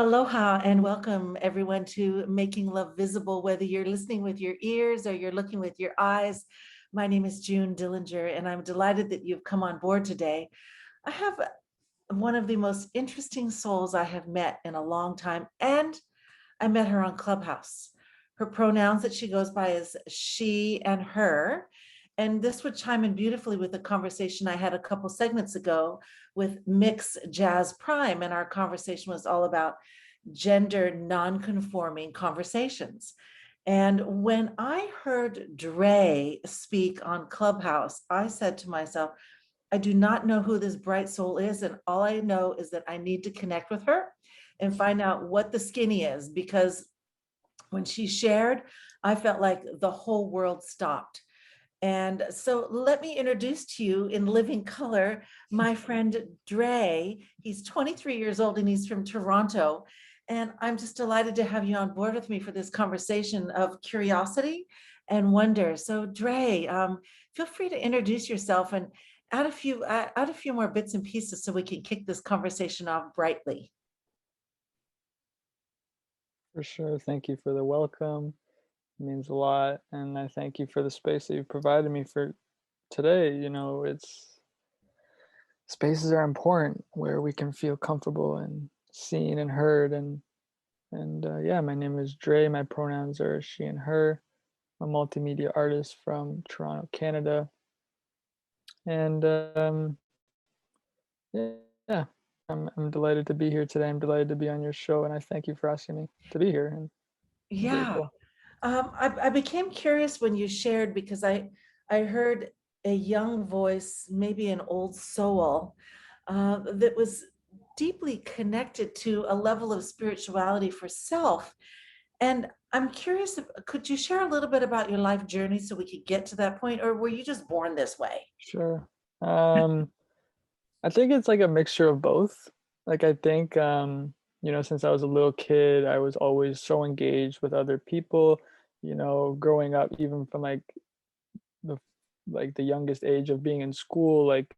Aloha and welcome everyone to Making Love Visible, whether you're listening with your ears or you're looking with your eyes. My name is June Dillinger, and I'm delighted that you've come on board today. I have one of the most interesting souls I have met in a long time, and I met her on Clubhouse. Her pronouns that she goes by is she and her. And this would chime in beautifully with the conversation I had a couple segments ago with Mix Jazz Prime. And our conversation was all about gender non-conforming conversations. And when I heard Drey speak on Clubhouse, I said to myself, I do not know who this bright soul is. And all I know is that I need to connect with her and find out what the skinny is, because when she shared, I felt like the whole world stopped. And so let me introduce to you in living color, my friend Drey. He's 23 years old and he's from Toronto. And I'm just delighted to have you on board with me for this conversation of curiosity and wonder. So Drey, feel free to introduce yourself and add a few more bits and pieces so we can kick this conversation off brightly. For sure. Thank you for the welcome. It means a lot. And I thank you for the space that you provided me for today. It's spaces are important where we can feel comfortable and seen and heard. And yeah, my name is Drey. My pronouns are she and her. I'm a multimedia artist from Toronto, Canada. And yeah, I'm delighted to be here today. I'm delighted to be on your show. And I thank you for asking me to be here. And I'm Yeah, grateful. I became curious when you shared because I heard a young voice, maybe an old soul, that was deeply connected to a level of spirituality for self. And I'm curious, could you share a little bit about your life journey so we could get to that point, or were you just born this way? Sure. Um, I think it's like a mixture of both. Like I think since I was a little kid, I was always so engaged with other people, growing up even from the the youngest age of being in school, like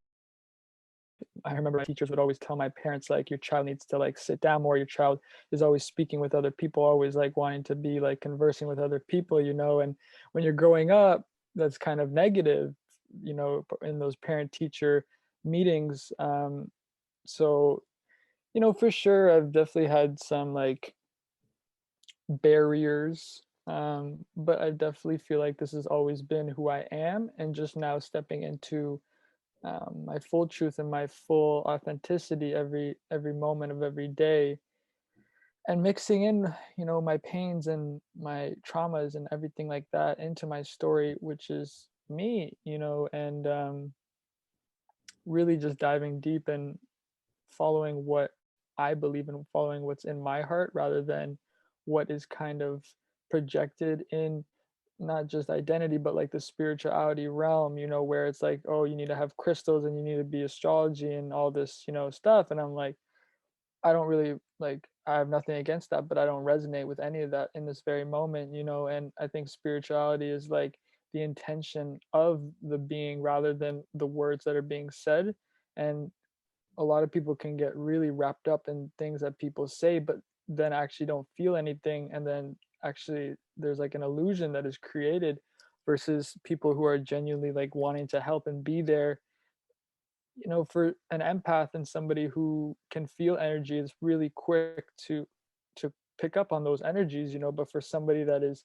I remember my teachers would always tell my parents like your child needs to like sit down more, your child is always speaking with other people, always like wanting to be like conversing with other people, and when you're growing up, that's kind of negative, in those parent teacher meetings. So for sure I've definitely had some like barriers, but I definitely feel like this has always been who I am, and just now stepping into my full truth and my full authenticity every moment of every day, and mixing in my pains and my traumas and everything like that into my story, which is me, and really just diving deep and following what I believe in, following what's in my heart rather than what is kind of projected in not just identity but like the spirituality realm, where it's like, oh, you need to have crystals and you need to be astrology and all this, stuff. And I'm like, I don't really like, I have nothing against that, but I don't resonate with any of that in this very moment, and I think spirituality is like the intention of the being rather than the words that are being said. And a lot of people can get really wrapped up in things that people say, but then actually don't feel anything. And then actually there's like an illusion that is created versus people who are genuinely like wanting to help and be there. For an empath and somebody who can feel energy, it's really quick to pick up on those energies, but for somebody that is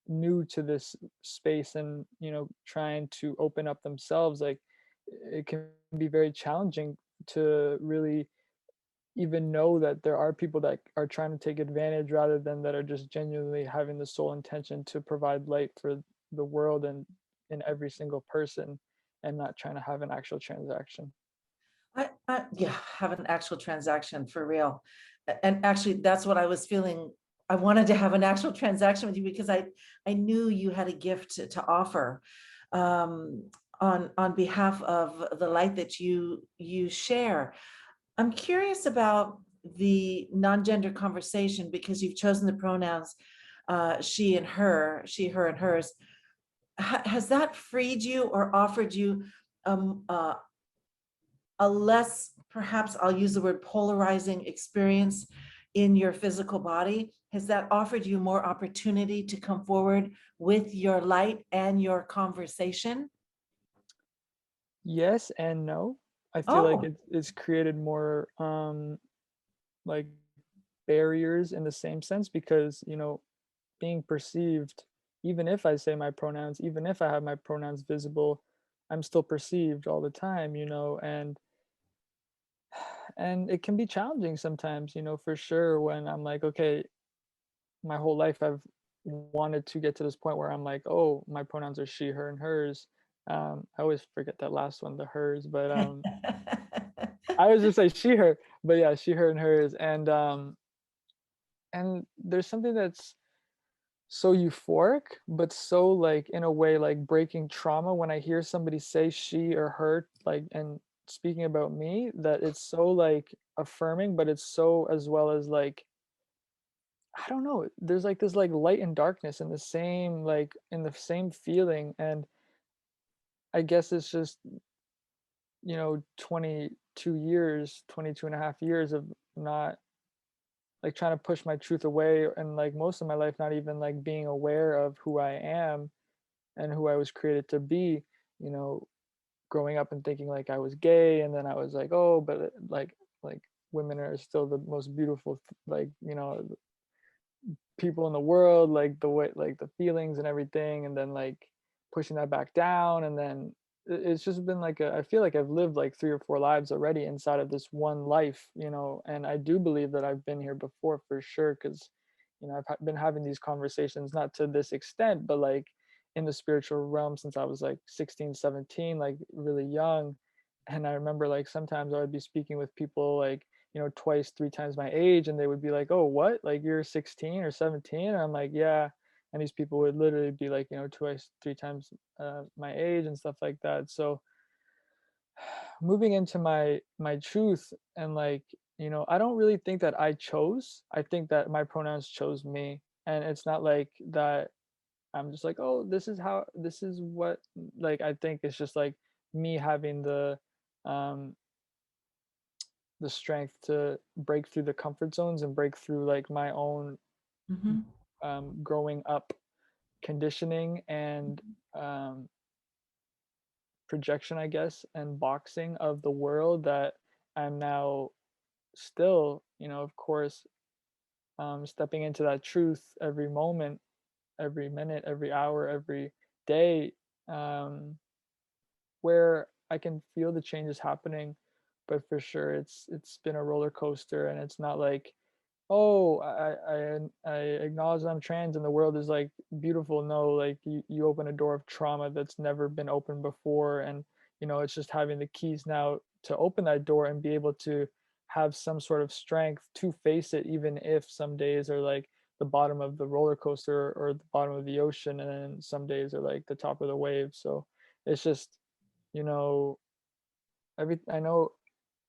new to this space and trying to open up themselves, like it can be very challenging to really even know that there are people that are trying to take advantage rather than that are just genuinely having the sole intention to provide light for the world and in every single person, and not trying to have an actual transaction. Yeah, have an actual transaction for real. And actually, that's what I was feeling. I wanted to have an actual transaction with you because I knew you had a gift to offer, um, on behalf of the light that you share. I'm curious about the non-gender conversation because you've chosen the pronouns she and her, she, her, and hers. Has that freed you or offered you um, uh, a less, perhaps I'll use the word polarizing experience in your physical body, has that offered you more opportunity to come forward with your light and your conversation? Yes and no. I feel like Oh. it's created more like barriers in the same sense because, being perceived, even if I say my pronouns, even if I have my pronouns visible, I'm still perceived all the time, and it can be challenging sometimes, for sure when I'm like, okay, my whole life I've wanted to get to this point where I'm like, oh, my pronouns are she, her, and hers. I always forget that last one, the hers, but I always just say she, her, but yeah, she, her, and hers, and there's something that's so euphoric, but so like in a way like breaking trauma when I hear somebody say she or her, like, and speaking about me, that it's so like affirming, but it's so as well as like, I don't know, there's like this like light and darkness in the same like in the same feeling. And I guess it's just, 22 years, 22 and a half years of not like trying to push my truth away, and like most of my life not even like being aware of who I am and who I was created to be, you know, growing up and thinking like I was gay, and then I was like, oh, but like women are still the most beautiful, like, people in the world, like the way, like the feelings and everything, and then like pushing that back down, and then it's just been like I feel like I've lived like 3 or 4 lives already inside of this one life, and I do believe that I've been here before for sure, because I've been having these conversations not to this extent, but like in the spiritual realm since I was like 16, 17, like really young. And I remember like sometimes I would be speaking with people like, twice, 3 times my age, and they would be like, "Oh, what? Like you're 16 or 17?" And I'm like, "Yeah." And these people would literally be like, twice, 3 times my age and stuff like that. So moving into my truth, and like, I don't really think that I chose. I think that my pronouns chose me, and it's not like that. I'm just like, oh, this is what, like, I think it's just like me having um the strength to break through the comfort zones and break through like my own Mhm. growing up conditioning and um, projection, I guess, and boxing of the world, that I'm now still, of course, stepping into that truth every moment, every minute, every hour, every day, um, where I can feel the changes happening. But for sure, it's been a roller coaster, and it's not like, oh, I acknowledge that I'm trans and the world is like beautiful. No, like you open a door of trauma that's never been opened before, and it's just having the keys now to open that door and be able to have some sort of strength to face it, even if some days are like the bottom of the roller coaster or the bottom of the ocean, and then some days are like the top of the wave. So it's just, you know, I know,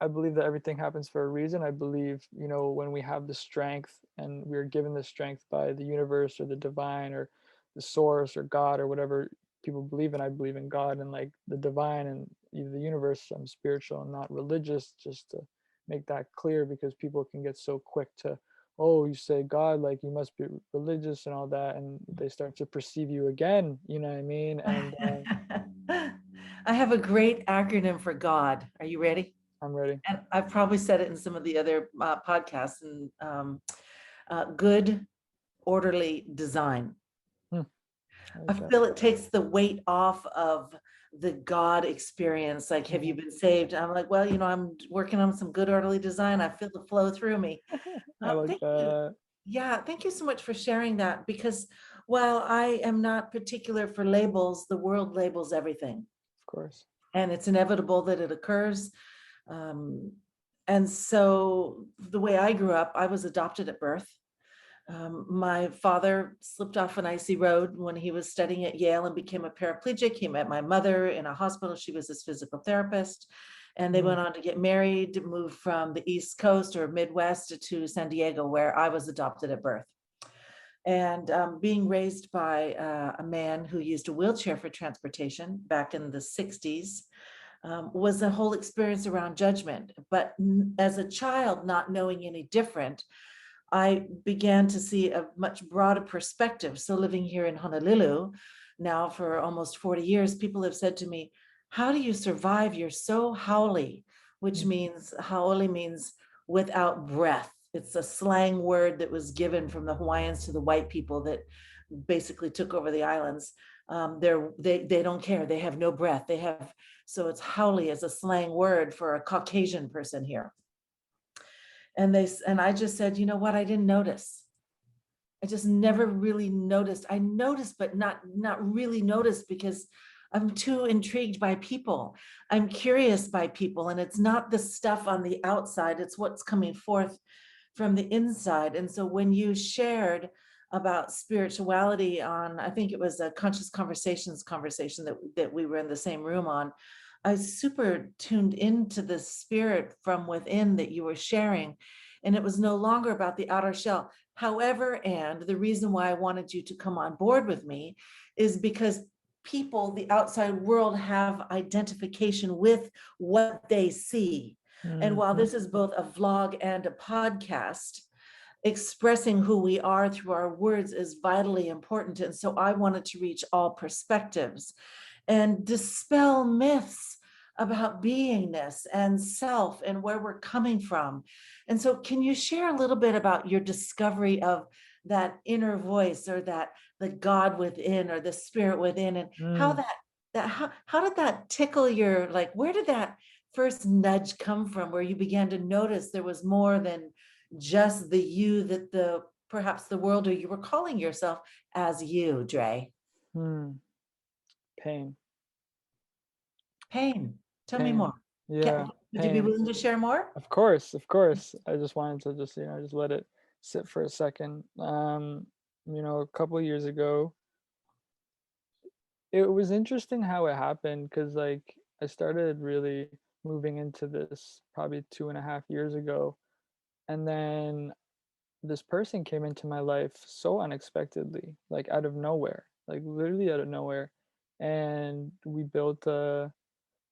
I believe that everything happens for a reason. I believe, when we have the strength and we're given the strength by the universe or the divine or the source or God or whatever people believe in. I believe in God and like the divine and either the universe. I'm spiritual and not religious, just to make that clear, because people can get so quick to, oh, you say God, like you must be religious and all that. And they start to perceive you again, you know what I mean? And I have a great acronym for God. Are you ready? I'm ready. And I've probably said it in some of the other podcasts. And good, orderly design. Hmm, I I like that. feel it takes the weight off of the God experience. Like, have you Mhm. been saved? I'm like, well, I'm working on some good, orderly design. I feel the flow through me. I like Thank you. that. Yeah, thank you so much for sharing that, because while I am not particular for labels, the world labels everything, Of course. and it's inevitable that it occurs. Um, and so the way I grew up, I was adopted at birth. My father slipped off an icy road when he was studying at Yale and became a paraplegic. He met my mother in a hospital. She was his physical therapist. And they Mhm. went on to get married, moved from the East Coast or Midwest to San Diego, where I was adopted at birth. And being raised by a man who used a wheelchair for transportation back in the 60s was a whole experience around judgment. But as a child, not knowing any different, I began to see a much broader perspective. So living here in Honolulu now for almost 40 years, people have said to me, how do you survive? You're so haole, which Mm, means haole means without breath. It's a slang word that was given from the Hawaiians to the white people that basically took over the islands. They don't care. They have no breath. They have, so it's haole as a slang word for a Caucasian person here. And I just said, you know what? I didn't notice. I just never really noticed. I noticed, but not really noticed because I'm too intrigued by people. I'm curious by people, and it's not the stuff on the outside, it's what's coming forth from the inside. And so when you shared about spirituality on, I think it was a conscious conversations conversation that we were in the same room on, I was super tuned into the spirit from within that you were sharing. And it was no longer about the outer shell. However, and the reason why I wanted you to come on board with me is because people, the outside world, have identification with what they see. And while mhm, this is both a vlog and a podcast, expressing who we are through our words is vitally important. And so I wanted to reach all perspectives and dispel myths about beingness and self and where we're coming from. And so, can you share a little bit about your discovery of that inner voice, or that the God within, or the spirit within, and how mm. how did that tickle your, like, where did that first nudge come from, where you began to notice there was more than just the you that the perhaps the world, or you were calling yourself as you, Drey? Hmm. Pain, Pain. Tell me more. pain. Yeah, Would you be pain. willing to share more? Of course, of course. I just wanted to just, just let it sit for a second. A couple years ago, it was interesting how it happened because like I started really moving into this probably 2.5 years ago. And then this person came into my life so unexpectedly, like out of nowhere, like literally out of nowhere. And we built a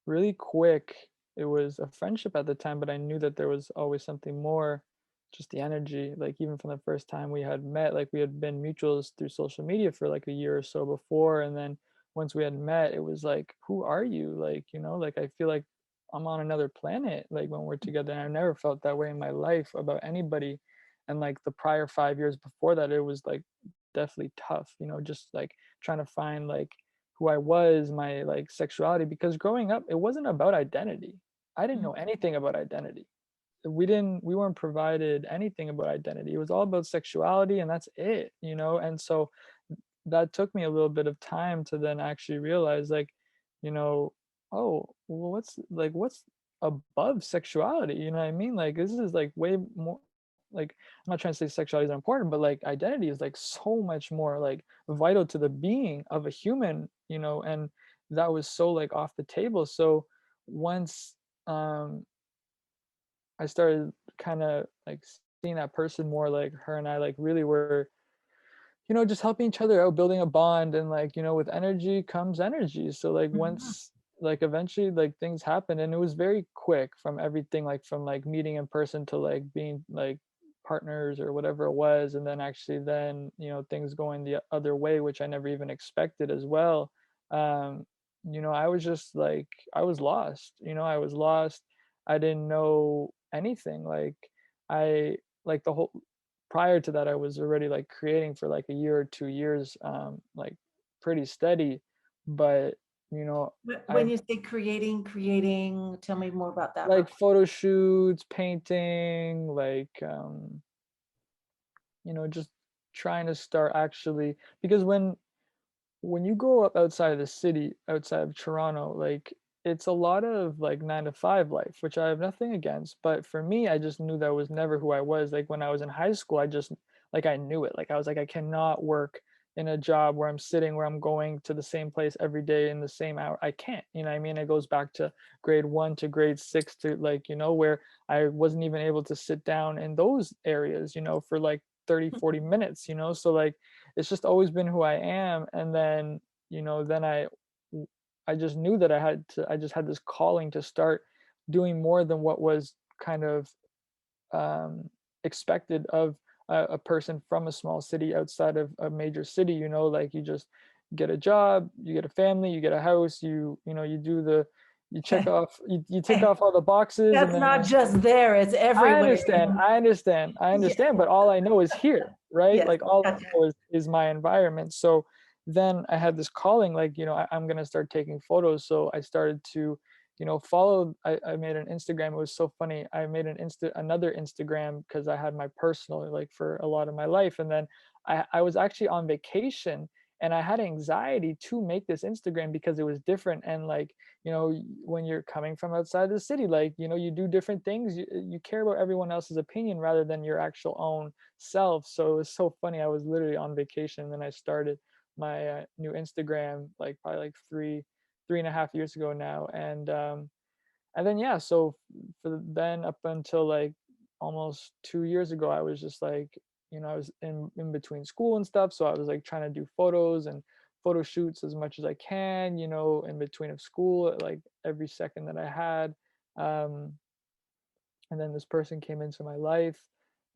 really quick, it was a friendship at the time, but I knew that there was always something more, just the energy. Like even from the first time we had met, like we had been mutuals through social media for like a year or so before. And then once we had met, it was like, who are you? Like, like I feel like I'm on another planet, like when we're together. And I never felt that way in my life about anybody. And like the prior 5 years before that, it was like definitely tough, just like trying to find like who I was, my like sexuality, because growing up, it wasn't about identity. I didn't Mm, know anything about identity. We weren't provided anything about identity. It was all about sexuality and that's it. And so that took me a little bit of time to then actually realize like, you know, oh, well, what's above sexuality? You know what I mean? Like this is like way more like I'm not trying to say sexuality is important, but like identity is like so much more like vital to the being of a human, and that was so like off the table. So once I started kind of like seeing that person more, like her and I like really were just helping each other out, building a bond, and like, with energy comes energy. So like mhm, once like eventually like things happened and it was very quick from everything like from like meeting in person to like being like partners or whatever it was, and then actually then, things going the other way, which I never even expected as well. Um, I was just like I was lost, I was lost. I didn't know anything. Like I like the whole prior to that, I was already like creating for like a year or 2 years, like pretty steady. But When I you say creating, tell me more about that real like quick. photo shoots, painting, like just trying to start actually because when you go up outside of the city, outside of Toronto, like it's a lot of like 9 to 5 life, which I have nothing against. But for me, I just knew that was never who I was. Like when I was in high school, I just like I knew it. Like I was like, I cannot work in a job where I'm sitting, where I'm going to the same place every day in the same hour. I can't, I mean? It goes back to grade 1 to grade 6 to like, where I wasn't even able to sit down in those areas, for like 30, 40 minutes, So like it's just always been who I am. And then, then I just knew that I just had this calling to start doing more than what was kind of expected of a person from a small city outside of a major city, you know, like you just get a job, you get a family, you get a house, you know, you do the you check off you tick off all the boxes, and That's not then just there, it's I everywhere. understand, I understand, I Yeah, understand, but all I know is here, right? yes, Like all I gotcha. know is my environment. So then I had this calling, like, you know, I'm gonna start taking photos. So I started to, you know, follow. I made an Instagram. It was so funny. I made another Instagram because I had my personal like for a lot of my life, and then I was actually on vacation and I had anxiety to make this Instagram because it was different and like you know when you're coming from outside the city, like you know you do different things, you care about everyone else's opinion rather than your actual own self. So it was so funny, I was literally on vacation and then I started my new Instagram like probably like 3.5 years ago now. And then yeah, so for then up until like almost 2 years ago, I was just like, you know, I was in between school and stuff, so I was like trying to do photos and photo shoots as much as I can, you know, in between of school, like every second that I had. um and then this person came into my life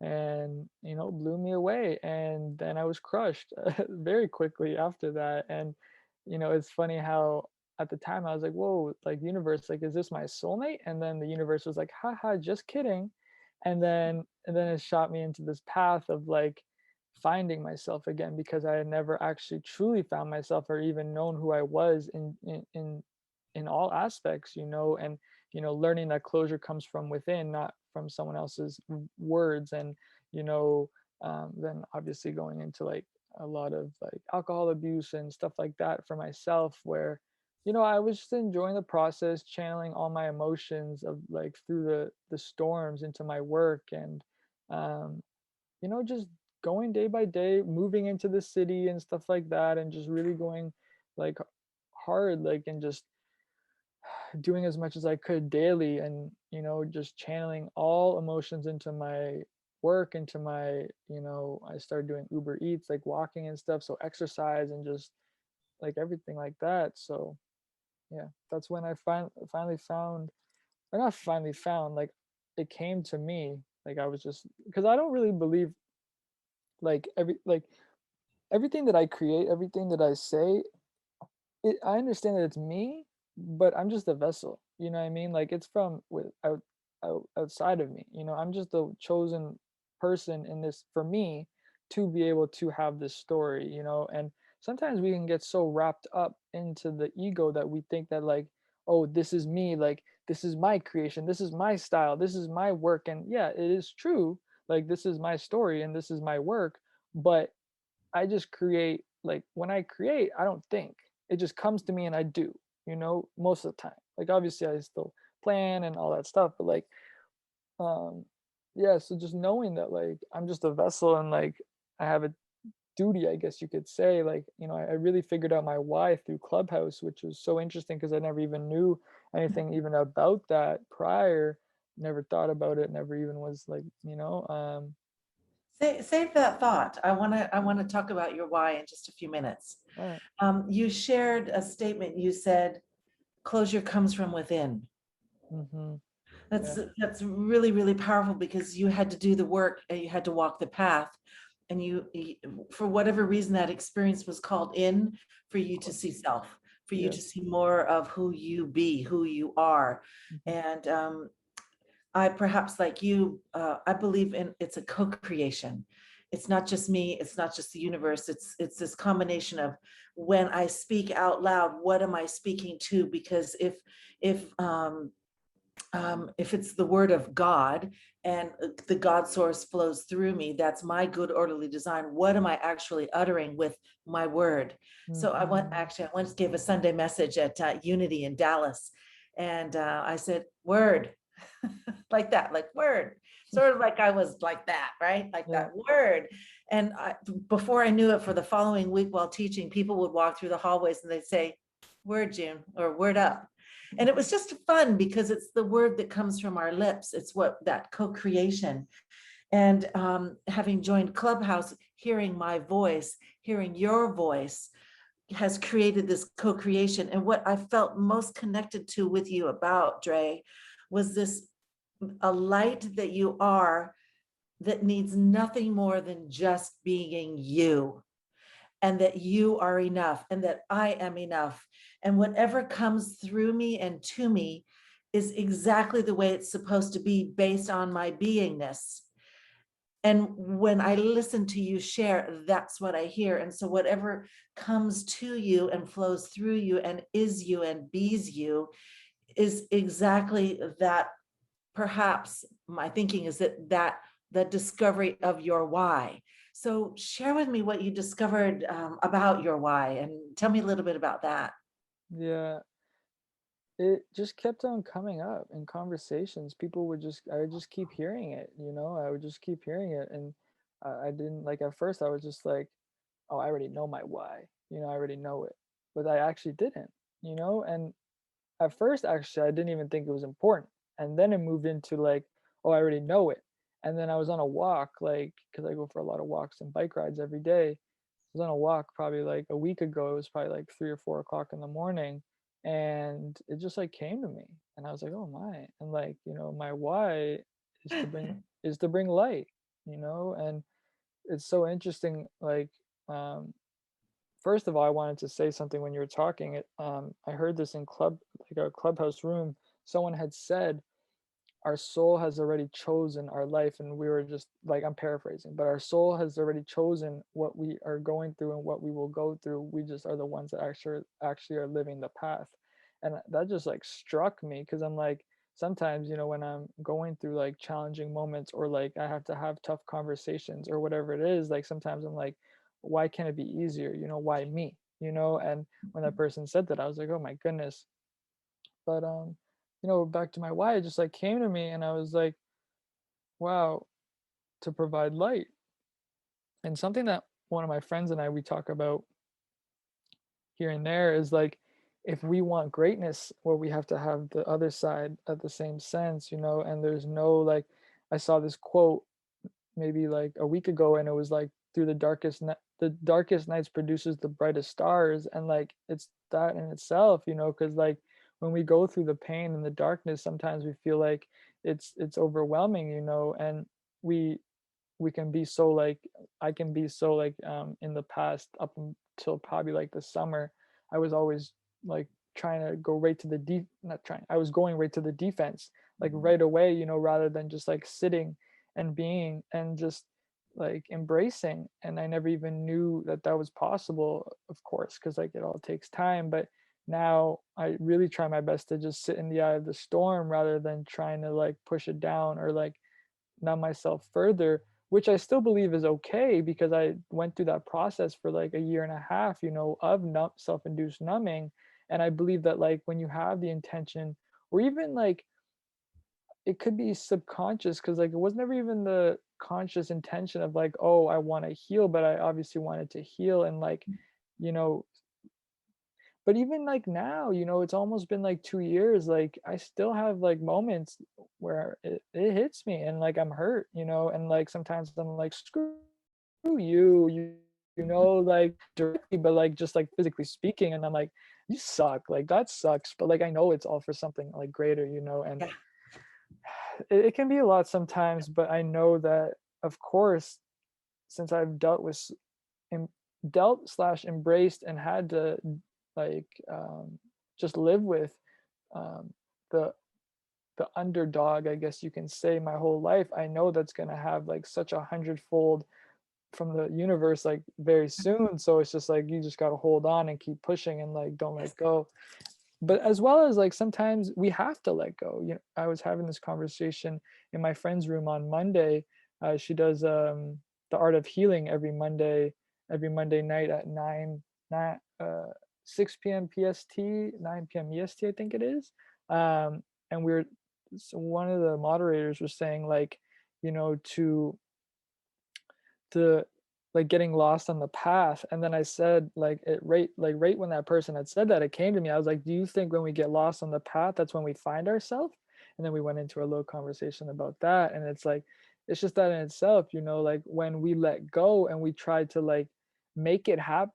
and you know blew me away, and then I was crushed very quickly after that. And you know it's funny how at the time I was like, whoa, like universe, like is this my soulmate? And then the universe was like, haha, just kidding. And then it shot me into this path of like finding myself again, because I had never actually truly found myself or even known who I was in all aspects, you know. And you know learning that closure comes from within, not from someone else's words. And you know then obviously going into like a lot of like alcohol abuse and stuff like that for myself, where you know I was just enjoying the process, channeling all my emotions of like through the storms into my work. And um you know just going day by day, moving into the city and stuff like that, and just really going like hard, like, and just doing as much as I could daily. And you know just channeling all emotions into my work, into my, you know, I started doing Uber Eats, like walking and stuff, so exercise and just like everything like that. So yeah, that's when I finally found, or not finally found, like it came to me. Like I was just, because I don't really believe like everything that I create, everything that I say, I understand that it's me, but I'm just a vessel. You know what I mean? Like it's from outside of me. You know, I'm just the chosen person in this for me to be able to have this story. You know, and sometimes we can get so wrapped up into the ego that we think that like, oh, this is me. Like this is my creation. This is my style. This is my work. And yeah, it is true. Like this is my story and this is my work. But I just create, like when I create, I don't think. It just comes to me and I do, you know, most of the time. Like obviously I still plan and all that stuff, but like um yeah, so just knowing that like I'm just a vessel and like I have a duty, I guess you could say. Like, you know, I really figured out my why through Clubhouse, which was so interesting because I never even knew anything even about that prior. Never thought about it, never even was like, you know, Save that thought. I want to talk about your why in just a few minutes. all right. You shared a statement. You said closure comes from within. Mm-hmm. That's Yeah. that's really, really powerful because you had to do the work and you had to walk the path. And for whatever reason, that experience was called in for you Of to see course. self, for you to Yes. see more of who you be, who you are. Mhm. And I perhaps like you, I believe in it's a co-creation. It's not just me, it's not just the universe. It's this combination of when I speak out loud, what am I speaking to? Because if if it's the word of God and the God source flows through me, that's my good orderly design. What am I actually uttering with my word? So Mhm. I once gave a Sunday message at Unity in Dallas, and I said, "Word," like that, like word, sort of like I was like that, right? Like Yeah. that word. And before I knew it, for the following week while teaching, people would walk through the hallways and they'd say, "Word, June," or "Word up." And it was just fun because it's the word that comes from our lips. It's what that co-creation. And having joined Clubhouse, hearing my voice, hearing your voice has created this co-creation. And what I felt most connected to with you about Drey was this a light that you are that needs nothing more than just being you, and that you are enough, and that I am enough. And whatever comes through me and to me is exactly the way it's supposed to be based on my beingness. And when I listen to you share, that's what I hear. And so whatever comes to you and flows through you and is you and bees you is exactly that. Perhaps my thinking is that the discovery of your why. So share with me what you discovered about your why, and tell me a little bit about that. Yeah, it just kept on coming up in conversations. People would just I would just keep hearing it, you know? I would just keep hearing it, and I didn't like, at first, I was just like, "Oh, I already know my why," you know? I already know it, but I actually didn't, you know? And at first, actually, I didn't even think it was important, and then it moved into, like, "Oh, I already know it." And then I was on a walk, like, because I go for a lot of walks and bike rides every day. I was on a walk probably, like, a week ago. It was probably, like, 3 or 4 o'clock in the morning, and it just, like, came to me, and I was like, "Oh my," and, like, my why is to bring light, and it's so interesting, like, first of all, I wanted to say something when you were talking. I heard this in like a clubhouse room. Someone had said our soul has already chosen our life, and we were just like, I'm paraphrasing, but our soul has already chosen what we are going through and what we will go through. We just are the ones that actually are living the path. And that just like struck me, because I'm like, sometimes, when I'm going through like challenging moments, or like I have to have tough conversations or whatever it is, like sometimes I'm like, why can't it be easier? Why me? And when that person said that, I was like, oh my goodness. But back to my why, it just like came to me, and I was like, wow, to provide light. And something that one of my friends and I, we talk about here and there, is like, if we want greatness, well, we have to have the other side at the same sense, and there's no, like, I saw this quote maybe like a week ago, and it was like, through the darkest nights produces the brightest stars. And like, it's that in itself, because like, when we go through the pain and the darkness, sometimes we feel like it's overwhelming, and we we can be so like I can be so like, in the past, up until probably like the summer, I was always like trying to go right to the not trying, I was going right to the defense, like right away, rather than just like sitting and being and just like embracing. And I never even knew that that was possible, of course, because like it all takes time. But now I really try my best to just sit in the eye of the storm, rather than trying to like push it down, or like numb myself further, which I still believe is okay, because I went through that process for like a year and a half, of self-induced numbing. And I believe that like, when you have the intention, or even like, it could be subconscious, because like, it was never even the conscious intention of like, oh, I want to heal, but I obviously wanted to heal. And like, you know but even like now, it's almost been like 2 years, like I still have like moments where it hits me, and like I'm hurt, and like sometimes I'm like, screw you, like directly, but like just like physically speaking, and I'm like, you suck, like that sucks. But like, I know it's all for something like greater, and Yeah. it can be a lot sometimes. But I know that, of course, since I've em- dealt slash embraced and had to like, just live with, um, the underdog, I guess you can say, my whole life, I know that's gonna have like such a hundredfold from the universe like very soon. So it's just like, you just gotta hold on and keep pushing, and like, don't let go. But as well as like, sometimes we have to let go. I was having this conversation in my friend's room on Monday. She does the art of healing every Monday night at 6 p.m. PST, 9 p.m. EST, I think it is. And so one of the moderators was saying like, to to like, getting lost on the path. And then I said, like, right when that person had said that, it came to me. I was like, do you think when we get lost on the path, that's when we find ourselves? And then we went into a little conversation about that. And it's like, it's just that in itself, like, when we let go and we try to like make it happen,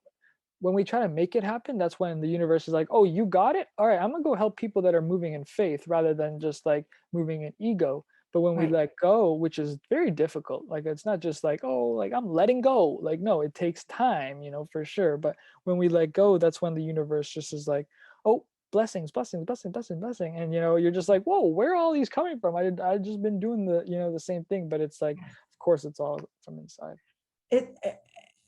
when we try to make it happen, that's when the universe is like, oh, you got it, all right, I'm gonna go help people that are moving in faith, rather than just like moving in ego. But when we Right. let go, which is very difficult, like it's not just like, oh, like I'm letting go. Like, no, it takes time, for sure. But when we let go, that's when the universe just is like, oh, blessings, blessings, blessing, blessing, blessing. And you're just like, whoa, where are all these coming from? I just been doing the same thing. But it's like, of course, it's all from inside. It,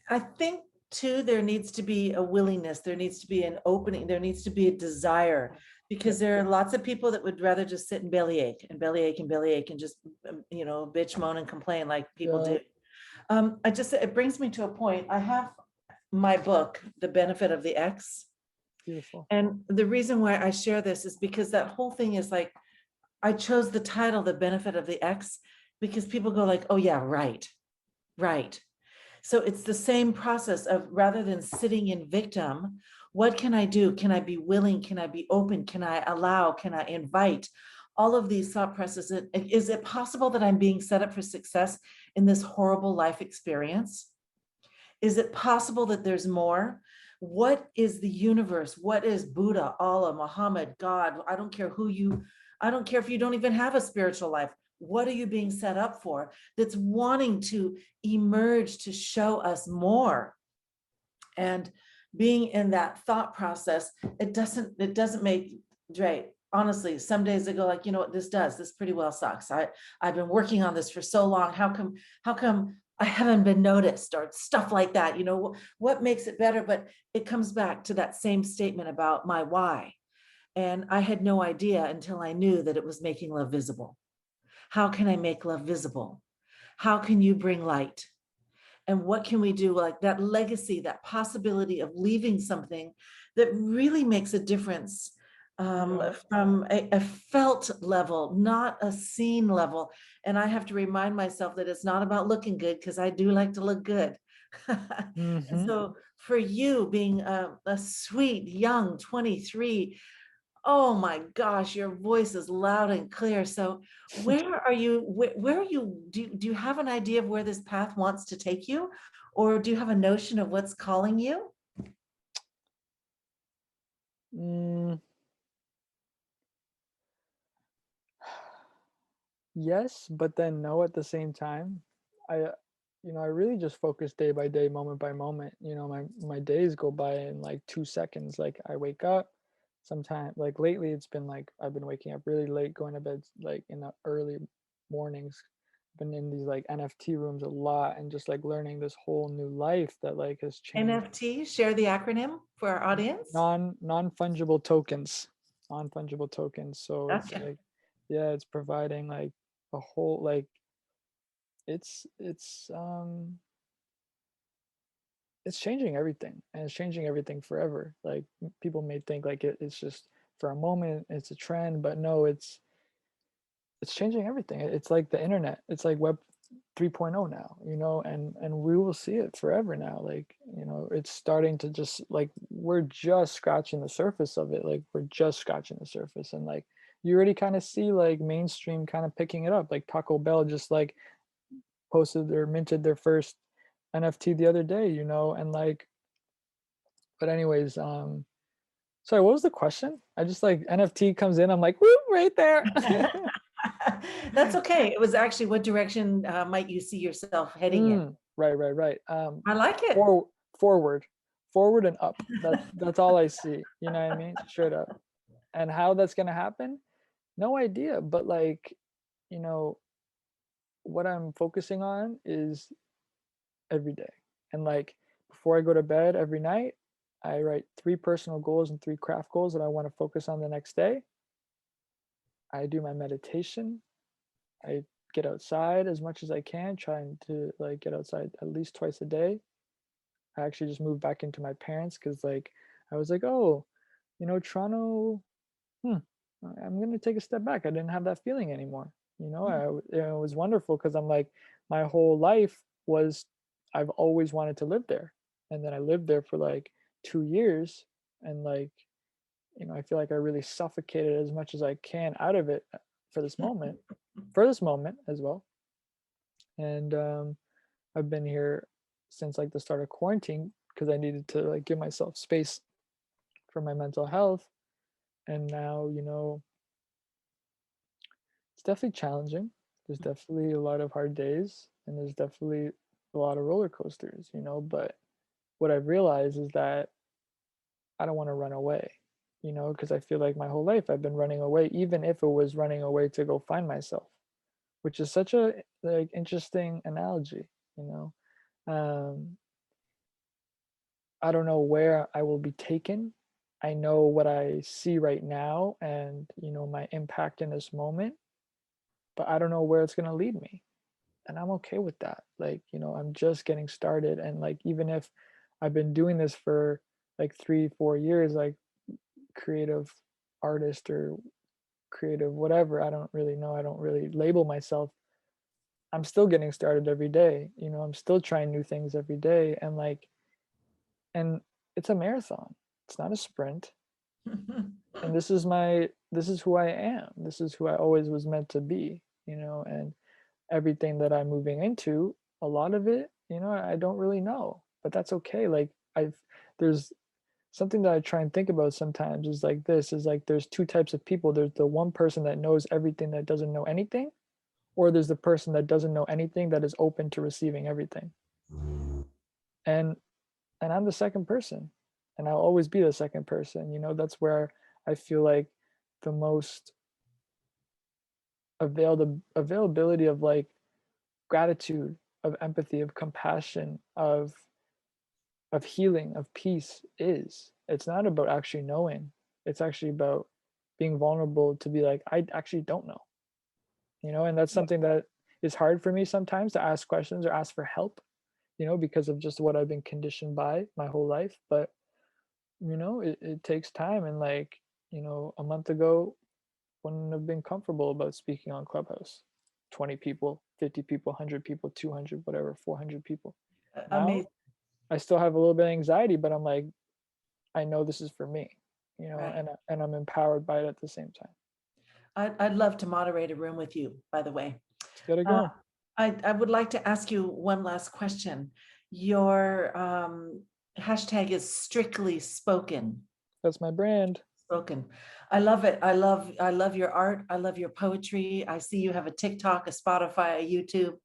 I think too, there needs to be a willingness, there needs to be an opening, there needs to be a desire, because Yep. there are lots of people that would rather just sit and bellyache and bellyache and bellyache and just, bitch, moan and complain like people Yeah. do. It brings me to a point. I have my book, The Benefit of the X. Beautiful. And the reason why I share this is because that whole thing is like, I chose the title, The Benefit of the X, because people go like, oh yeah, right, right. So it's the same process of, rather than sitting in victim, what can I do? Can I be willing? Can I be open? Can I allow? Can I invite? All of these thought processes. Is it possible that I'm being set up for success in this horrible life experience? Is it possible that there's more? What is the universe? What is Buddha, Allah, Muhammad, God? I don't care if you don't even have a spiritual life. What are you being set up for that's wanting to emerge to show us more? And being in that thought process, it doesn't make Drey. Honestly, some days I go like, you know what, this pretty well sucks. I've been working on this for so long. How come I haven't been noticed, or stuff like that? What makes it better? But it comes back to that same statement about my why. And I had no idea until I knew that it was making love visible. How can I make love visible? How can you bring light? And what can we do, like that legacy, that possibility of leaving something that really makes a difference, Yeah. from a felt level, not a seen level. And I have to remind myself that it's not about looking good, because I do like to look good. And Hmm. so for you being a sweet young 23, oh my gosh, your voice is loud and clear. So where are you, do you have an idea of where this path wants to take you? Or do you have a notion of what's calling you? Mm, yes, but then no at the same time. I really just focus day by day, moment by moment. My days go by in like 2 seconds. Like I wake up, sometime like lately it's been like I've been waking up really late, going to bed like in the early mornings. Been in these like NFT rooms a lot and just like learning this whole new life that like has changed. NFT, share the acronym for our audience. Non-fungible tokens. Non-fungible tokens. So it's Gotcha. like, yeah, it's providing like a whole like it's changing everything, and it's changing everything forever. Like people may think like it's just for a moment, it's a trend, but no, it's changing everything. It's like the internet. It's like web 3.0 now, and we will see it forever now. Like, it's starting to just like we're just scratching the surface of it. Like we're just scratching the surface, and like you already kind of see like mainstream kind of picking it up. Like Taco Bell just like posted or minted their first NFT the other day, and like but anyways, sorry, what was the question? I just like NFT comes in, I'm like, whoop, right there. That's okay. It was actually, what direction might you see yourself heading in? Right, right, right. I like it. For, forward, forward and up. That's all I see. You know what I mean? Straight up. And how that's gonna happen? No idea. But like, you know, what I'm focusing on is every day. And like before I go to bed every night, I write 3 personal goals and 3 craft goals that I want to focus on the next day. I do my meditation. I get outside as much as I can, trying to like get outside at least twice a day. I actually just moved back into my parents because like I was like, oh, Toronto, hmm, I'm gonna take a step back. I didn't have that feeling anymore. It was wonderful because I'm like, my whole life was I've always wanted to live there, and then I lived there for like 2 years, and like I feel like I really suffocated as much as I can out of it for this moment, as well. And I've been here since like the start of quarantine because I needed to like give myself space for my mental health. And now, it's definitely challenging. There's definitely a lot of hard days, and there's definitely a lot of roller coasters, you know, but what I've realized is that I don't want to run away, you know, because I feel like my whole life I've been running away, even if it was running away to go find myself, which is such a like interesting analogy, you know. Um, I don't know where I will be taken. I know what I see right now and, you know, my impact in this moment, but I don't know where it's going to lead me. And I'm okay with that. Like, you know, I'm just getting started. And like, even if I've been doing this for like 3, 4 years, like creative artist or creative, whatever, I don't really know. I don't really label myself. I'm still getting started every day. You know, I'm still trying new things every day. And like, and it's a marathon. It's not a sprint. And this is who I am. This is who I always was meant to be, you know, and everything that I'm moving into, a lot of it, you know, I don't really know, but that's okay. Like there's something that I try and think about sometimes is like this is like there's two types of people. There's the one person that knows everything that doesn't know anything, or there's the person that doesn't know anything that is open to receiving everything. And I'm the second person, and I'll always be the second person. You know, that's where I feel like the most availability of like gratitude, of empathy, of compassion, of healing, of peace is. It's not about actually knowing. It's actually about being vulnerable to be like, I actually don't know. You know, and that's something that is hard for me sometimes to ask questions or ask for help, you know, because of just what I've been conditioned by my whole life. But, you know, it takes time. And like, you know, a month ago, wouldn't have been comfortable about speaking on Clubhouse. 20 people, 50 people, 100 people, 200, whatever, 400 people. Now Amazing. I still have a little bit of anxiety, but I'm like, I know this is for me, you know, Right. and I'm empowered by it at the same time. I'd love to moderate a room with you, by the way. Let's get it Uh, going. I would like to ask you one last question. Your hashtag is strictly spoken. That's my brand. Spoken. I love it. I love your art. I love your poetry. I see you have a TikTok, a Spotify, a YouTube,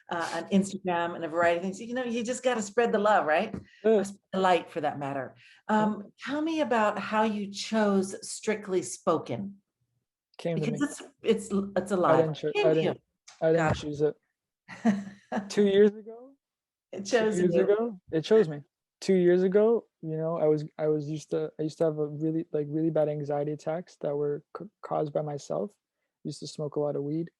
an Instagram, and a variety of things. You know, you just got to spread the love, right? It Spread the light for that matter. yeah, Tell me about how you chose strictly spoken came to because me. it's alive. Came to you. I didn't Got choose it. it. 2 years ago, It two chosen years you. ago, it chose me. 2 years ago, you know, I used to have a really bad anxiety attacks that were caused by myself. Used to smoke a lot of weed.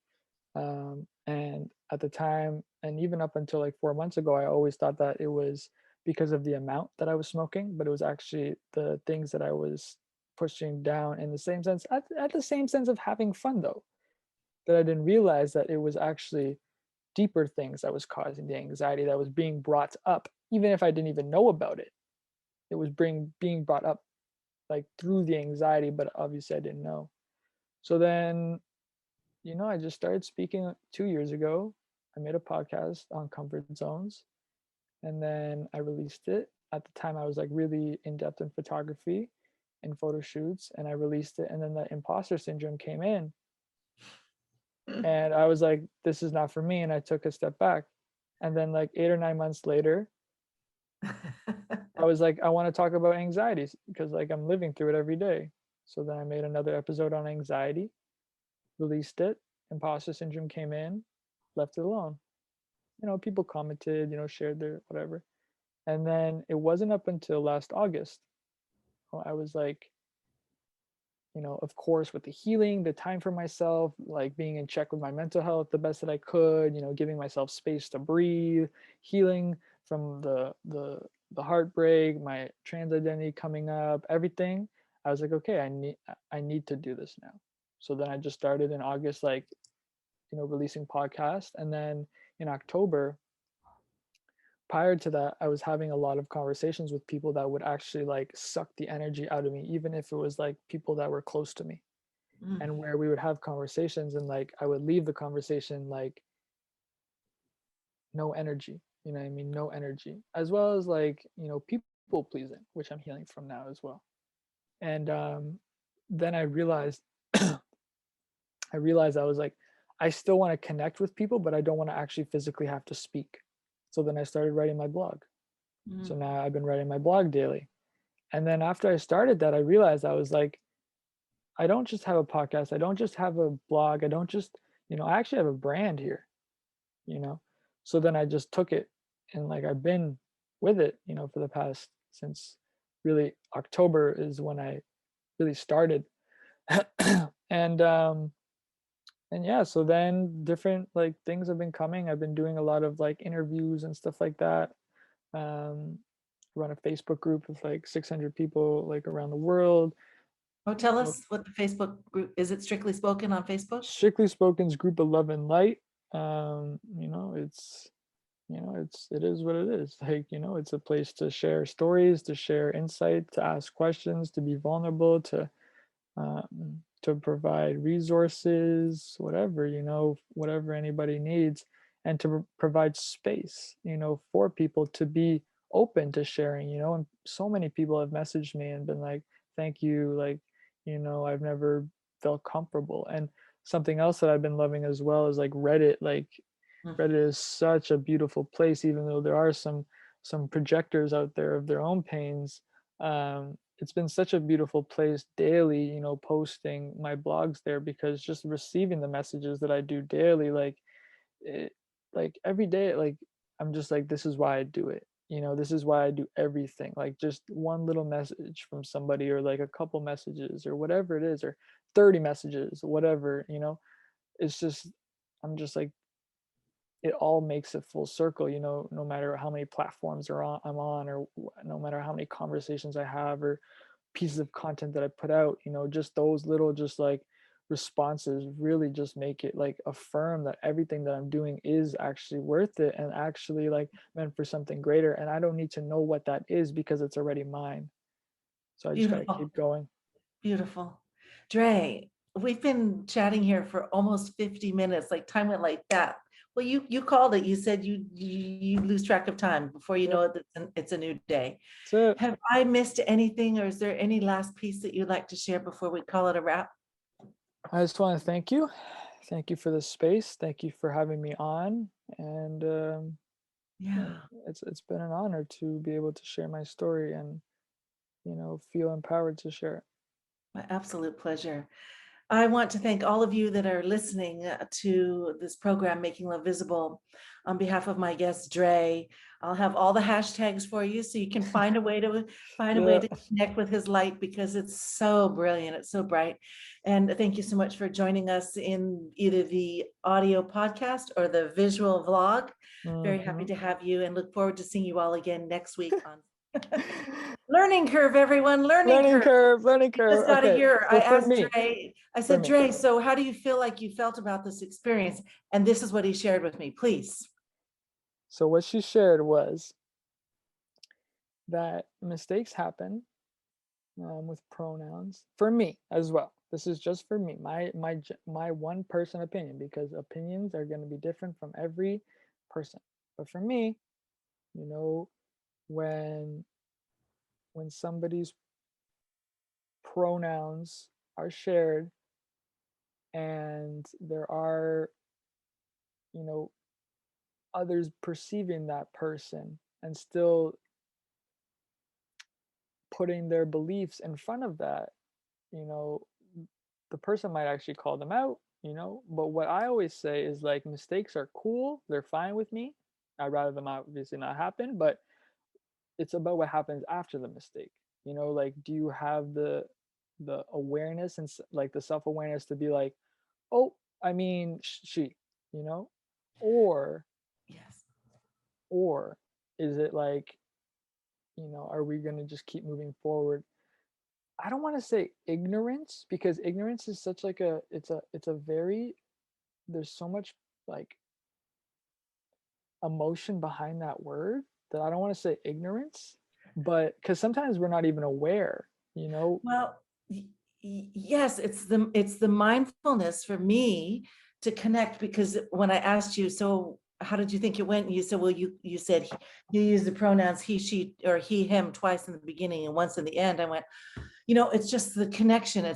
And at the time, and even up until like 4 months ago, I always thought that it was because of the amount that I was smoking, but it was actually the things that I was pushing down in the same sense, at the same sense of having fun though, that I didn't realize that it was actually deeper things that was causing the anxiety that was being brought up, even if I didn't even know about it. It was being brought up like through the anxiety, but obviously I didn't know. So then, you know, I just started speaking 2 years ago. I made a podcast on comfort zones, and then I released it. At the time, I was like really in depth in photography and photo shoots, and I released it. And then the imposter syndrome came in, and I was like, this is not for me. And I took a step back. And then, like 8 or 9 months later, I was like, I want to talk about anxieties because, like, I'm living through it every day. So then I made another episode on anxiety, released it. Imposter syndrome came in, left it alone. You know, people commented, you know, shared their whatever. And then it wasn't up until last August. I was like, you know, of course, with the healing, the time for myself, like being in check with my mental health the best that I could, you know, giving myself space to breathe, healing from the heartbreak, my trans identity coming up, everything. I was like, okay, I need to do this now. So then I just started in August, like, you know, releasing podcasts. And then in October, prior to that, I was having a lot of conversations with people that would actually like suck the energy out of me, even if it was like people that were close to me, Mm. and where we would have conversations and like I would leave the conversation like no energy, you know what I mean? No energy, as well as like, you know, people pleasing, which I'm healing from now as well. And then I realized, I was like, I still want to connect with people, but I don't want to actually physically have to speak. So then I started writing my blog. So Mm. now I've been writing my blog daily. And then after I started that, I realized I was like, I don't just have a podcast. I don't just have a blog. I don't just, I actually have a brand here, you know? So then I just took it and like I've been with it, for the past since really October is when I really started. and and yeah, so then different like things have been coming. I've been doing a lot of like interviews and stuff like that. Um run a Facebook group with like 600 people like around the world. Oh, tell us what the Facebook group, is it Strictly Spoken on Facebook? Strictly Spoken's group of Love and Light. It's it is what it is. Like, it's a place to share stories, to share insight, to ask questions, to be vulnerable, to provide resources, whatever, whatever anybody needs, and to provide space, for people to be open to sharing, and so many people have messaged me and been like, thank you, like, I've never felt comfortable. And something else that I've been loving as well is like Reddit. Like Mm. Reddit is such a beautiful place, even though there are some projectors out there of their own pains. It's been such a beautiful place daily, posting my blogs there, because just receiving the messages that I do daily, like it, like every day, like I'm just like, this is why I do it. This is why I do everything. Like just one little message from somebody, or like a couple messages, or whatever it is, or 30 messages, whatever, it's just, I'm just like, it all makes it full circle, no matter how many platforms I'm on, or no matter how many conversations I have, or pieces of content that I put out, just those little, just like responses really just make it like affirm that everything that I'm doing is actually worth it, and actually like meant for something greater. And I don't need to know what that is, because it's already mine. So I just got to Beautiful, keep going. beautiful. Drey, we've been chatting here for almost 50 minutes, like time went like that. Well, you called it. You said you lose track of time. Before you know Yep, it, it's a new day. that's it. Have I missed anything, or is there any last piece that you'd like to share before we call it a wrap? I just want to thank you. Thank you for this space. Thank you for having me on. And yeah, Yeah, it's been an honor to be able to share my story, and feel empowered to share it. my absolute pleasure. I want to thank all of you that are listening to this program, Making Love Visible. On behalf of my guest, Drey, I'll have all the hashtags for you so you can find a way Yeah. to connect with his light, because it's so brilliant, it's so bright. And thank you so much for joining us in either the audio podcast or the visual vlog. Very happy Hmm. to have you, and look forward to seeing you all again next week on Learning Curve, everyone, Learning Learning Curve. curve, learning You just curve. got to Okay, hear. I so asked Drey, I for said, me, Drey, so how do you feel like you felt about this experience? And this is what he shared with me, please. so what she shared was that mistakes happen, with pronouns for me as well. This is just for me, my one person opinion, because opinions are going to be different from every person. But for me, you know, when somebody's pronouns are shared, and there are, you know, others perceiving that person and still putting their beliefs in front of that, you know, the person might actually call them out, But what I always say is like, mistakes are cool, they're fine with me. I'd rather them obviously not happen, but it's about what happens after the mistake. Like, do you have the awareness and like the self-awareness to be like, oh, I mean, she, you know, or Yes. or is it like, are we going to just keep moving forward? I don't want to say ignorance, because ignorance is such like it's a very, there's so much like emotion behind that word, that I don't want to say ignorance, but because sometimes we're not even aware, you know. Well, yes, it's the mindfulness for me to connect, because when I asked you, so how did you think it went? And you said, well, you said you use the pronouns he, she, or he, him twice in the beginning and once in the end. I went, it's just the connection.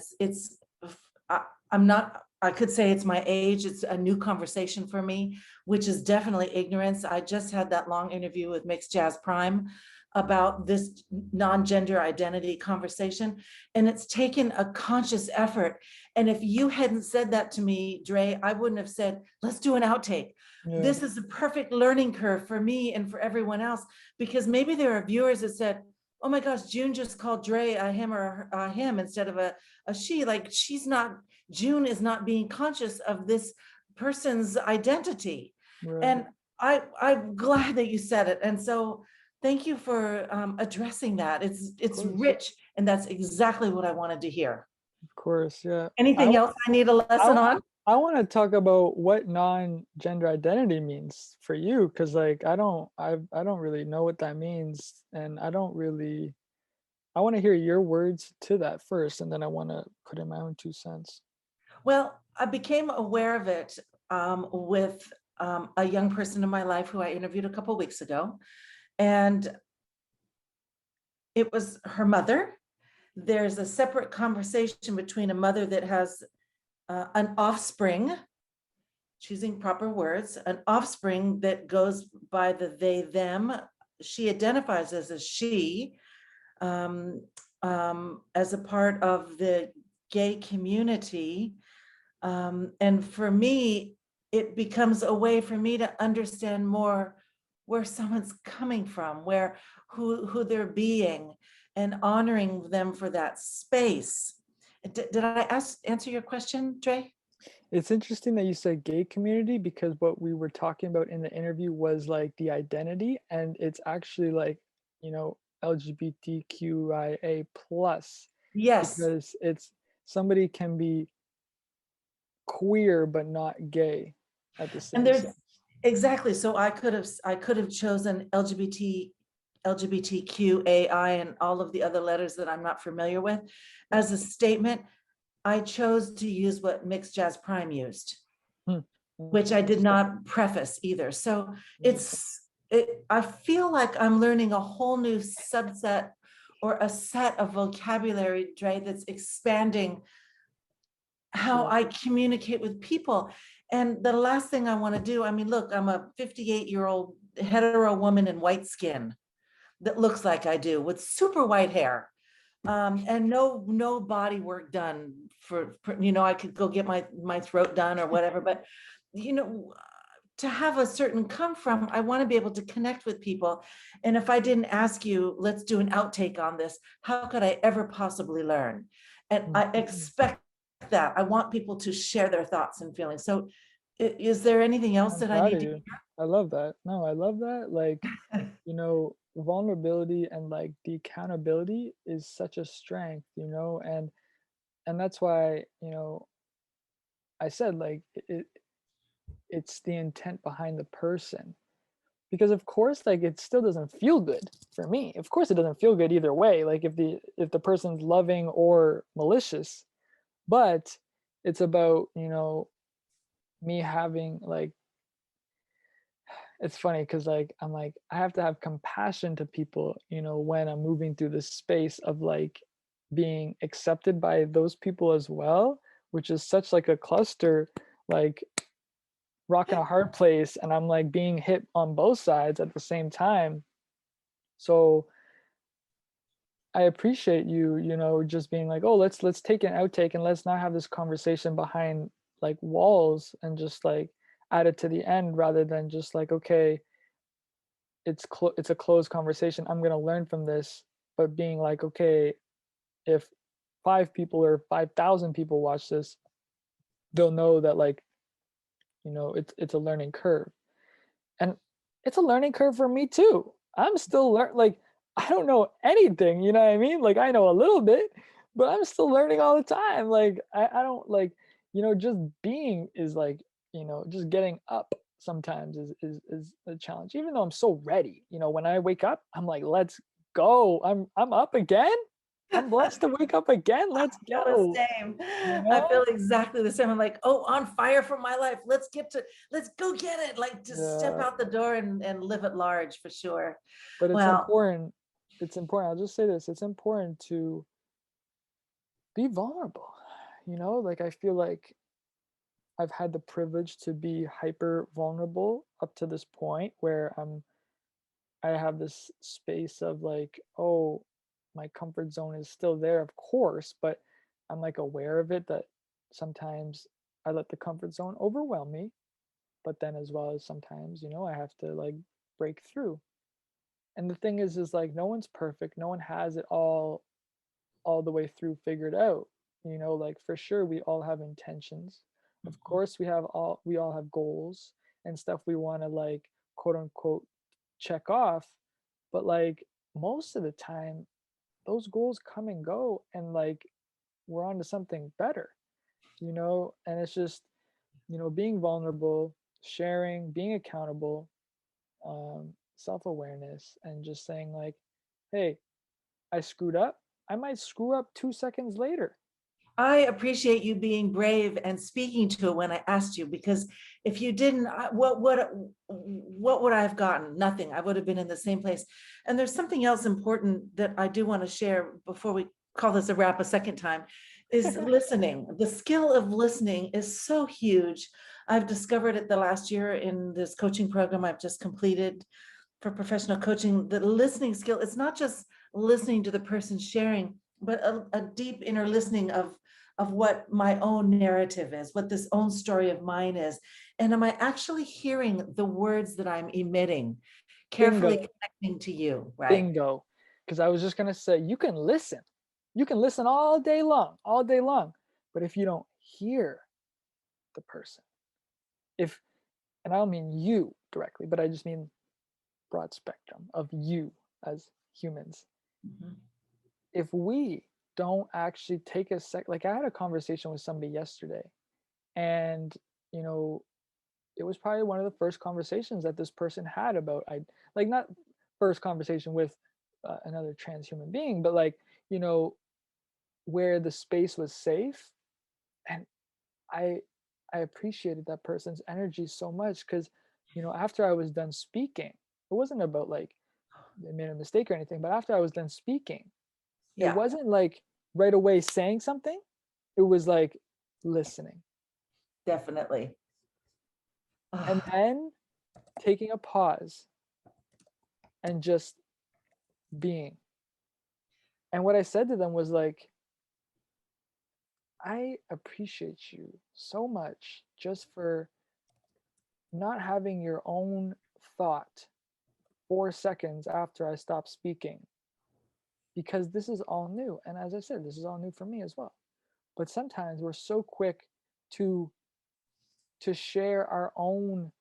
I, I'm not I could say it's my age. It's a new conversation for me, which is definitely ignorance. I just had that long interview with Mixed Jazz Prime about this non-gender identity conversation, and it's taken a conscious effort. And if you hadn't said that to me, Drey, I wouldn't have said, let's do an outtake. Yeah, This is a perfect learning curve for me and for everyone else, because maybe there are viewers that said, oh my gosh, June just called Drey a him or a him instead of a she. Like, she's not, June is not being conscious of this person's identity. right. And I'm glad that you said it. And so thank you for addressing that. Of It's course. rich, and that's exactly what I wanted to hear. Of course, yeah. I Anything else I need a I lesson on? I wanna talk about what non-gender identity means for you, because like, I don't really know what that means, and I wanna hear your words to that first, and then I wanna put in my own 2 cents. Well, I became aware of it with a young person in my life who I interviewed a couple weeks ago, and it was her mother. There's a separate conversation between a mother that has an offspring, choosing proper words, an offspring that goes by the they, them. She identifies as a she, um, as a part of the gay community. And for me, it becomes a way for me to understand more where someone's coming from, where who they're being, and honoring them for that space. Did I answer your question, Drey? It's interesting that you said gay community, because what we were talking about in the interview was like the identity, and it's actually like, you know, LGBTQIA plus, Yes. because it's somebody can be queer but not gay at the And same there's sense. exactly, so I could have chosen LGBTQAI and all of the other letters that I'm not familiar with Yeah. as a statement. I chose to use what Mixed Jazz Prime used, Hmm. which I did Interesting. not preface either. So Interesting. I feel like I'm learning a whole new subset or a set of vocabulary, Dre, that's expanding how Sure. I communicate with people. And the last thing I want to do, I mean, look, I'm a 58-year-old hetero woman in white skin that looks like I do, with super white hair, and no body work done I could go get my throat done or whatever, but you know to have a certain come from, I want to be able to connect with people. And if I didn't ask you, let's do an outtake on this, how could I ever possibly learn? And Hmm. I expect that. I want people to share their thoughts and feelings. So is there anything else I'm that I proud need of to you. I love that. No, I love that. Like, hear? vulnerability and like the accountability is such a strength, and that's why, I said like it's the intent behind the person. Because of course, like, it still doesn't feel good for me. Of course, it doesn't feel good either way, like if the person's loving or malicious. But it's about, me having like, it's funny because like I'm like, I have to have compassion to people, when I'm moving through this space of like being accepted by those people as well, which is such like a cluster, like rock in a hard place, and I'm like being hit on both sides at the same time. So I appreciate you, just being like, oh, let's take an outtake and let's not have this conversation behind like walls, and just like add it to the end, rather than just like, okay, it's a closed conversation. I'm gonna learn from this, but being like, okay, if 5 people or 5,000 people watch this, they'll know that like, it's a learning curve. And it's a learning curve for me too. I'm still like, I don't know anything, you know what I mean? Like, I know a little bit, but I'm still learning all the time. Like, I don't like, just being is like, just getting up sometimes is a challenge. Even though I'm so ready, when I wake up, I'm like, let's go. I'm up again. I'm blessed to wake up again. Let's Feel the go. same. You I know? feel exactly the same. I'm like, oh, on fire for my life. Let's go get it. Like, just step Yeah. out the door and live at large for sure. But it's Well, important. It's important. I'll just say this. It's important to be vulnerable. Like, I feel like I've had the privilege to be hyper vulnerable up to this point where I have this space of like, oh, my comfort zone is still there, of course, but I'm like aware of it that sometimes I let the comfort zone overwhelm me, but then as well as sometimes, I have to like break through. And the thing is like no one's perfect. No one has it all the way through figured out. Like for sure we all have intentions. Of course we all have goals and stuff we want to like quote unquote check off, but like most of the time those goals come and go and like we're on to something better, and it's just, being vulnerable, sharing, being accountable, self-awareness, and just saying like, hey, I screwed up. I might screw up 2 seconds later. I appreciate you being brave and speaking to it when I asked you, because if you didn't, what would I have gotten? Nothing. I would have been in the same place. And there's something else important that I do want to share before we call this a wrap a second time, is listening. The skill of listening is so huge. I've discovered it the last year in this coaching program I've just completed for professional coaching. The listening skill, it's not just listening to the person sharing, but a deep inner listening of what my own narrative is, what this own story of mine is. And am I actually hearing the words that I'm emitting, carefully Bingo. connecting to you, right? Bingo. Because I was just going to say, you can listen all day long. But if you don't hear the person, if, and I don't mean you directly, but I just mean broad spectrum of you as humans. Mhm. If we don't actually take a sec, like I had a conversation with somebody yesterday, and, you know, it was probably one of the first conversations that this person had about, I like not first conversation with another trans human being, but like, you know, where the space was safe. And I I appreciated that person's energy so much because, after I was done speaking, it wasn't about like they made a mistake or anything, but after I was done speaking, it Yeah, wasn't like right away saying something. It was like listening definitely. and Ah, then taking a pause and just being. And what I said to them was like, I appreciate you so much just for not having your own thought 4 seconds after I stopped speaking, because this is all new. And as I said, this is all new for me as well. But sometimes we're so quick to share our own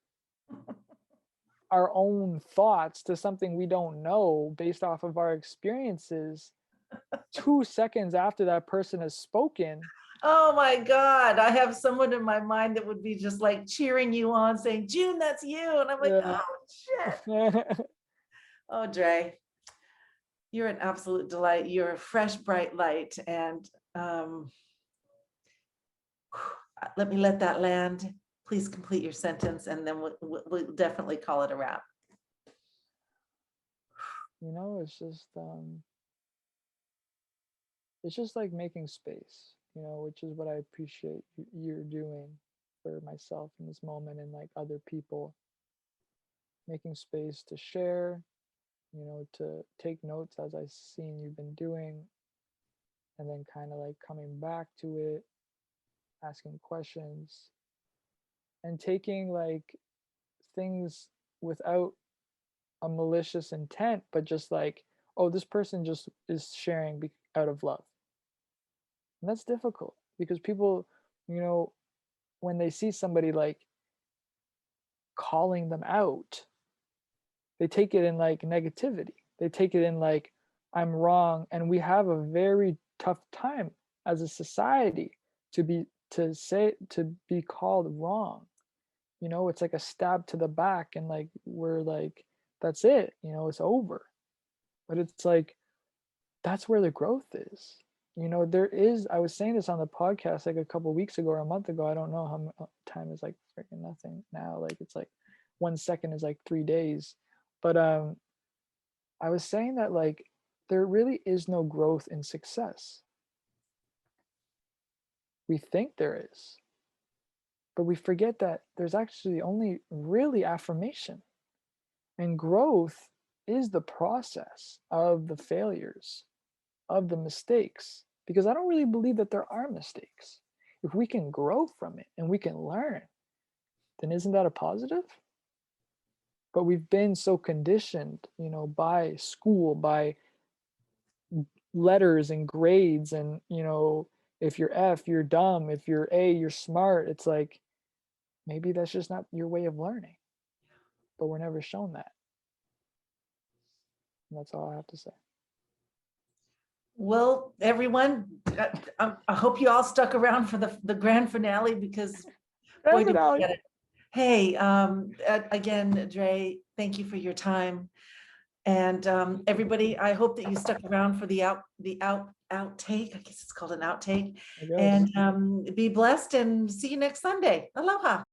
thoughts to something we don't know based off of our experiences 2 seconds after that person has spoken. oh my God, I have someone in my mind that would be just like cheering you on, saying, June, that's you. And I'm like, Yeah. oh shit. Oh, Drey, you're an absolute delight. You're a fresh, bright light. And um, let me let that land. Please complete your sentence, and then we'll definitely call it a wrap. It's just it's just like making space, which is what I appreciate you're doing for myself in this moment and like other people, making space to share, to take notes as I've seen you've been doing, and then kind of like coming back to it, asking questions, and taking like things without a malicious intent, but just like, oh, this person just is sharing out of love. And that's difficult because people, you know, when they see somebody like calling them out, they take it in like negativity. They take it in like, I'm wrong. And we have a very tough time as a society to be called wrong. It's like a stab to the back, and like we're like, that's it, it's over. But it's like that's where the growth is. I was saying this on the podcast like a couple weeks ago or a month ago. I don't know how time is like freaking nothing now. Like it's like 1 second is like 3 days. But I was saying that like there really is no growth in success. We think there is, but we forget that there's actually only really affirmation, and growth is the process of the failures, of the mistakes, because I don't really believe that there are mistakes. If we can grow from it and we can learn, then isn't that a positive? But we've been so conditioned, by school, by letters and grades, and if you're F, you're dumb, if you're A, you're smart. It's like maybe that's just not your way of learning, but we're never shown that. And that's all I have to say. Well, everyone, I hope you all stuck around for the grand finale, because boy, Grand do we finale. get it. Hey, again, Drey, thank you for your time. And everybody, I hope that you stuck around for the outtake. I guess it's called an outtake. I guess. And be blessed and see you next Sunday. Aloha.